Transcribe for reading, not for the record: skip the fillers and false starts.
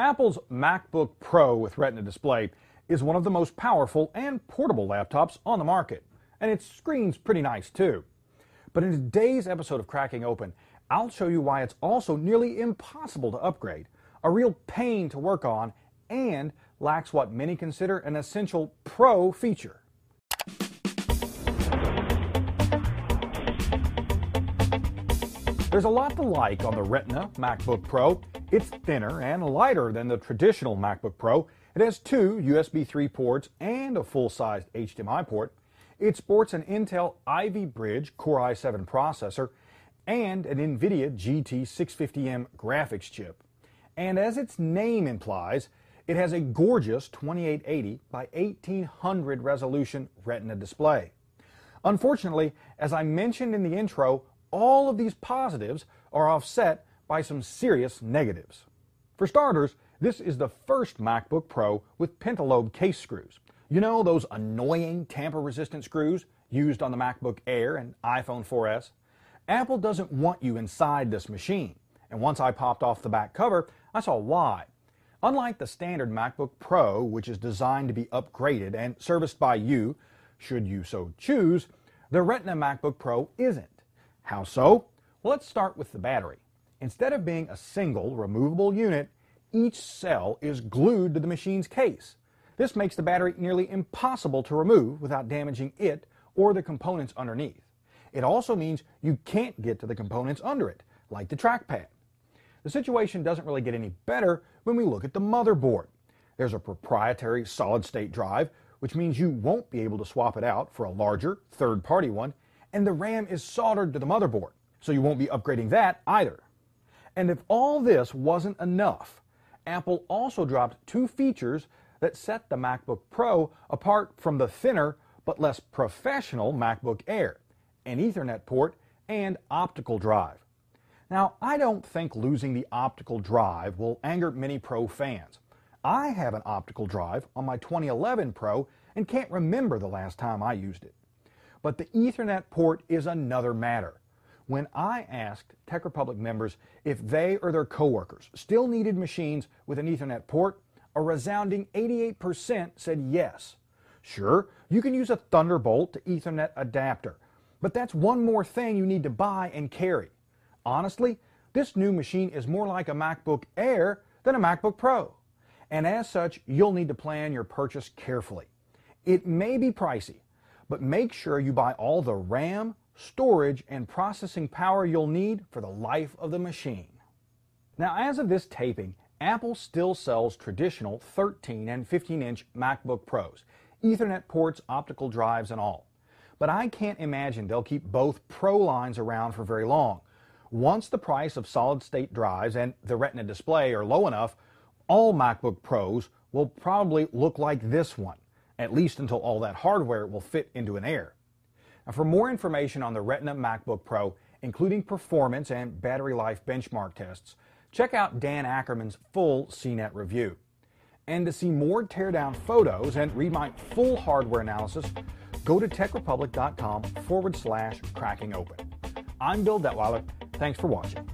Apple's MacBook Pro with Retina display is one of the most powerful and portable laptops on the market, and its screen's pretty nice too. But in today's episode of Cracking Open, I'll show you why it's also nearly impossible to upgrade, a real pain to work on, and lacks what many consider an essential Pro feature. There's a lot to like on the Retina MacBook Pro. It's thinner and lighter than the traditional MacBook Pro. It has two USB 3 ports and a full-sized HDMI port. It sports an Intel Ivy Bridge Core i7 processor and an NVIDIA GT650M graphics chip. And as its name implies, it has a gorgeous 2880 by 1800 resolution Retina display. Unfortunately, as I mentioned in the intro, all of these positives are offset by some serious negatives. For starters, this is the first MacBook Pro with pentalobe case screws. You know, those annoying tamper-resistant screws used on the MacBook Air and iPhone 4S? Apple doesn't want you inside this machine, and once I popped off the back cover, I saw why. Unlike the standard MacBook Pro, which is designed to be upgraded and serviced by you, should you so choose, the Retina MacBook Pro isn't. How so? Well, let's start with the battery. Instead of being a single removable unit, each cell is glued to the machine's case. This makes the battery nearly impossible to remove without damaging it or the components underneath. It also means you can't get to the components under it, like the trackpad. The situation doesn't really get any better when we look at the motherboard. There's a proprietary solid-state drive, which means you won't be able to swap it out for a larger, third-party one, and the RAM is soldered to the motherboard, so you won't be upgrading that either. And if all this wasn't enough, Apple also dropped two features that set the MacBook Pro apart from the thinner but less professional MacBook Air: an Ethernet port and optical drive. Now, I don't think losing the optical drive will anger many Pro fans. I have an optical drive on my 2011 Pro and can't remember the last time I used it. But the Ethernet port is another matter. When I asked Tech Republic members if they or their coworkers still needed machines with an Ethernet port, a resounding 88% said yes. Sure, you can use a Thunderbolt to Ethernet adapter, but that's one more thing you need to buy and carry. Honestly, this new machine is more like a MacBook Air than a MacBook Pro, and as such, you'll need to plan your purchase carefully. It may be pricey, but make sure you buy all the RAM, storage, and processing power you'll need for the life of the machine. Now, as of this taping, Apple still sells traditional 13 and 15-inch MacBook Pros, Ethernet ports, optical drives, and all. But I can't imagine they'll keep both Pro lines around for very long. Once the price of solid-state drives and the Retina display are low enough, all MacBook Pros will probably look like this one, at least until all that hardware will fit into an Air. Now, for more information on the Retina MacBook Pro, including performance and battery life benchmark tests, check out Dan Ackerman's full CNET review. And to see more teardown photos and read my full hardware analysis, go to techrepublic.com/crackingopen. I'm Bill Detweiler. Thanks for watching.